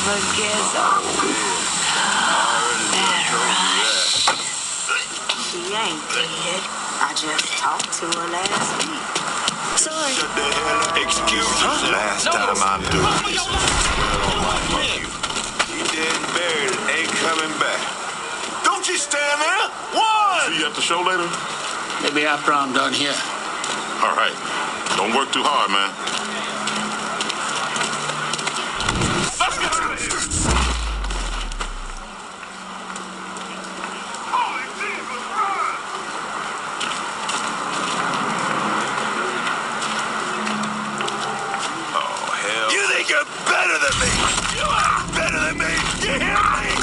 Vergezzo. That rush. She ain't dead. I just talked to her last week. Sorry. Shut the hell up. Excuse me. Last time I'm doing this. Fuck you. He dead and buried and ain't coming back. Don't you stand there. One! See you at the show later? Maybe after I'm done here. All right. Don't work too hard, man. Let's get to this. You think you're better than me? You ain't better than me! You hear me?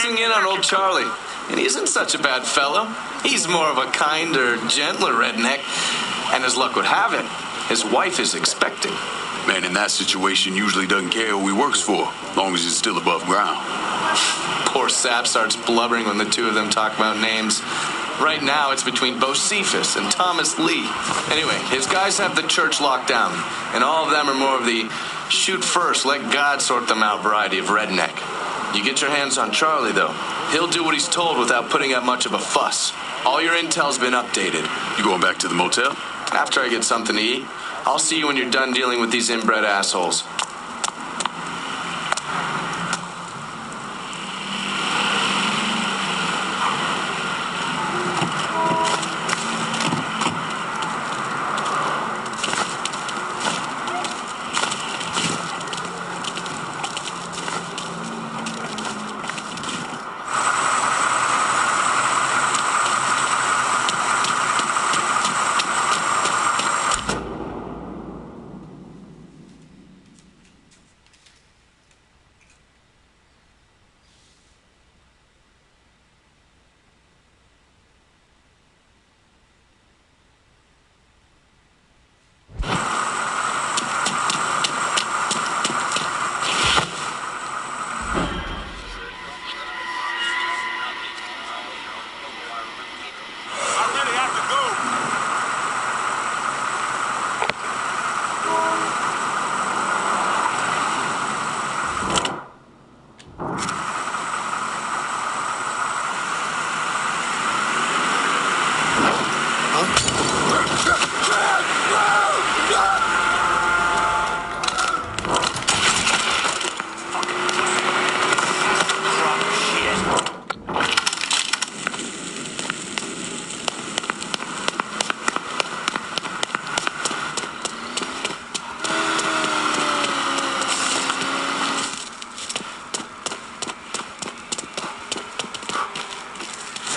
In on old Charlie, and he isn't such a bad fellow. He's more of a kinder, gentler redneck, and as luck would have it, his wife is expecting. Man in that situation usually doesn't care who he works for, long as he's still above ground. Poor Sap starts blubbering when the two of them talk about names. Right now, it's between Bocephus and Thomas Lee. Anyway, his guys have the church locked down, and all of them are more of the shoot first, let God sort them out variety of redneck. You get your hands on Charlie, though. He'll do what he's told without putting up much of a fuss. All your intel's been updated. You going back to the motel? After I get something to eat. I'll see you when you're done dealing with these inbred assholes.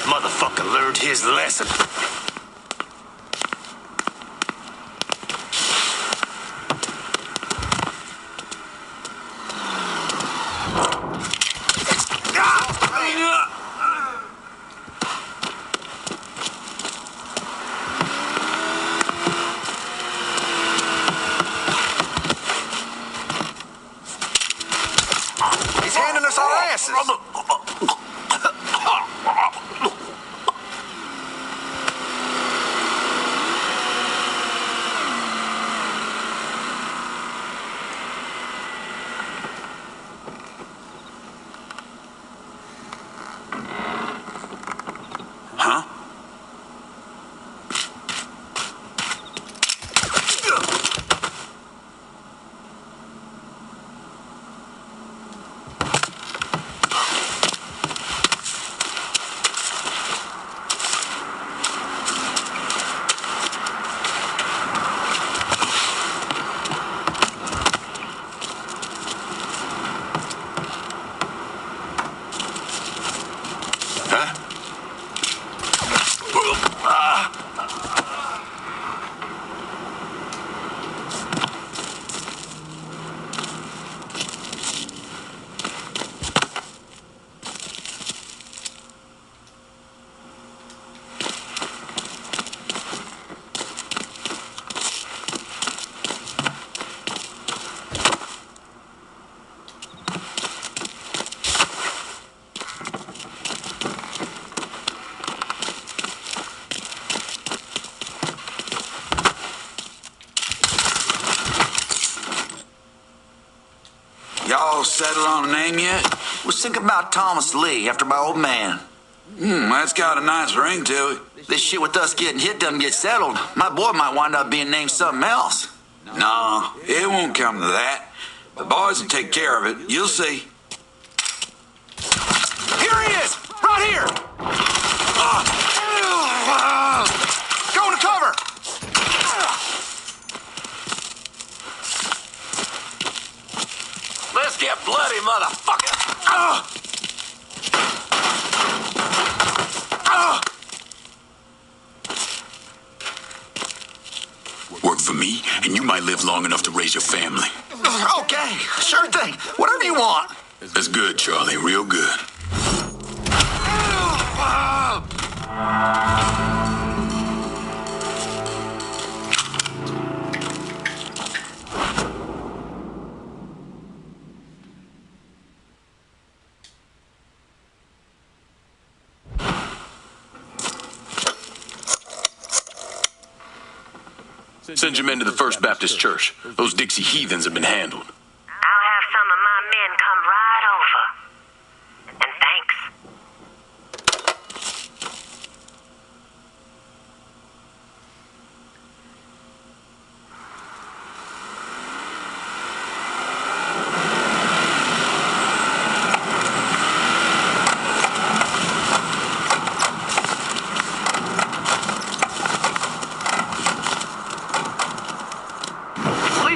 Motherfucker learned his lesson. He's handing us our asses. Huh? Y'all settled on a name yet? Was thinking about Thomas Lee after my old man. That's got a nice ring to it. This shit with us getting hit doesn't get settled. My boy might wind up being named something else. No, it won't come to that. The boys will take care of it. You'll see. Here he is! Right here! Go to cover! Let's get bloody, motherfucker! Work for me, and you might live long enough to raise your family. Okay, sure thing. Whatever you want. That's good, Charlie. Real good. Send your men to the First Baptist Church. Those Dixie heathens have been handled. I'll have some of my men come right over. And thanks.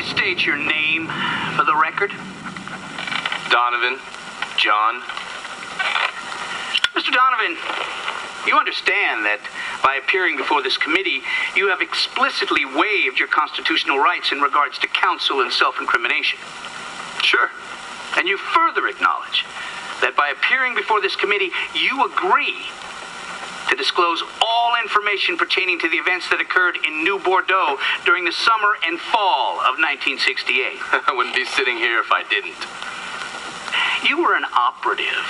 State your name for the record. Donovan. John. Mr. Donovan, you understand that by appearing before this committee, you have explicitly waived your constitutional rights in regards to counsel and self-incrimination. Sure. And you further acknowledge that by appearing before this committee, you agree to disclose all information pertaining to the events that occurred in New Bordeaux during the summer and fall of 1968. I wouldn't be sitting here if I didn't. You were an operative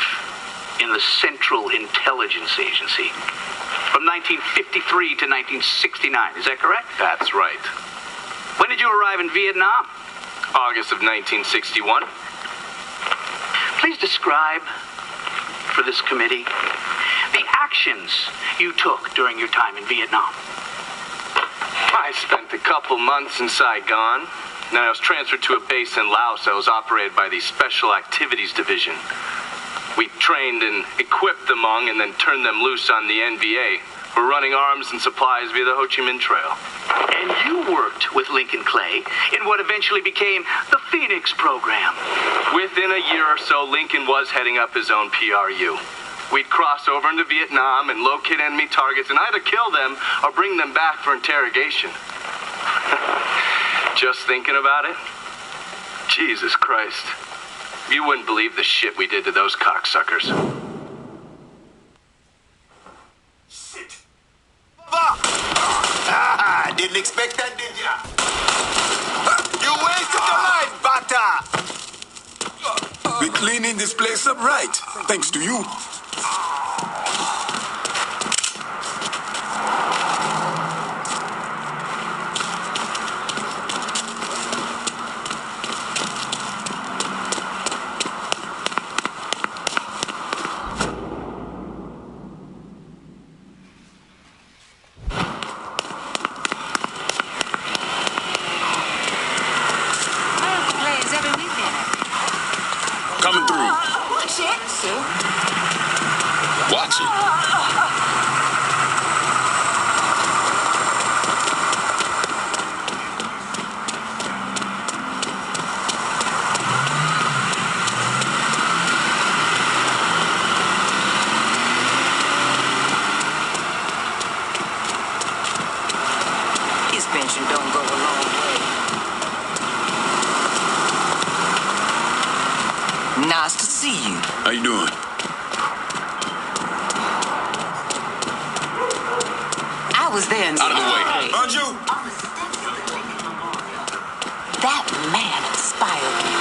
in the Central Intelligence Agency from 1953 to 1969. Is that correct? That's right. When did you arrive in Vietnam? August of 1961. Please describe for this committee the actions you took during your time in Vietnam. I spent a couple months in Saigon. Then I was transferred to a base in Laos that was operated by the Special Activities Division. We trained and equipped the Hmong and then turned them loose on the NVA. We're running arms and supplies via the Ho Chi Minh Trail. And you worked with Lincoln Clay in what eventually became the Phoenix program. Within a year or so, Lincoln was heading up his own PRU. We'd cross over into Vietnam and locate enemy targets and either kill them or bring them back for interrogation. Just thinking about it? Jesus Christ. You wouldn't believe the shit we did to those cocksuckers. Shit. Didn't expect that, did ya? You wasted your life, Bata! We cleaning this place up right, thanks to you. Coming through. Watch it. Watch it. His pension don't go a long way. Nice to see you. How you doing? I was there. Out of the way. Anju! That man inspired me.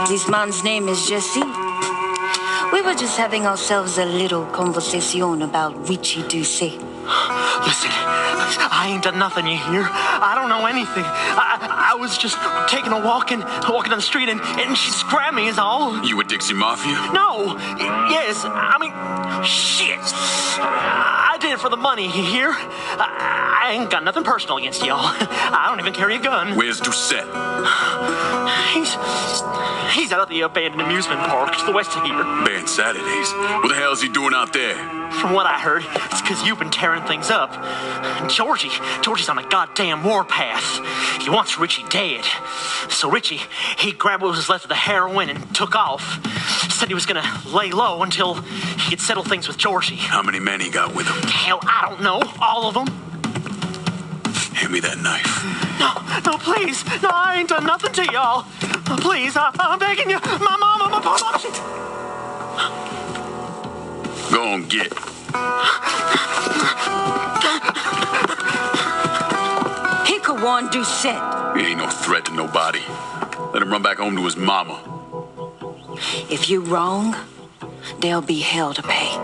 This man's name is Jesse. We were just having ourselves a little conversation about Richie Doucet. Listen, I ain't done nothing, you hear? I don't know anything. I was just taking a walking down the street, and she just grabbed me is all. You with Dixie Mafia? No. Yes, I mean, shit. I did it for the money, you hear? I ain't got nothing personal against y'all. I don't even carry a gun. Where's Doucet? He's out at the abandoned amusement park to the west of here. Banned Saturdays. What the hell is he doing out there? From what I heard, it's because you've been tearing things up. And Georgie's on a goddamn warpath. He wants Richie dead. So Richie, he grabbed what was left of the heroin and took off. Said he was gonna lay low until he could settle things with Georgie. How many men he got with him? Hell, I don't know. All of them. Hand me that knife. No, please. No, I ain't done nothing to y'all. Please, I'm begging you. My mama, my papa. Go on, get. He could warn Doucet. He ain't no threat to nobody. Let him run back home to his mama. If you're wrong, there'll be hell to pay.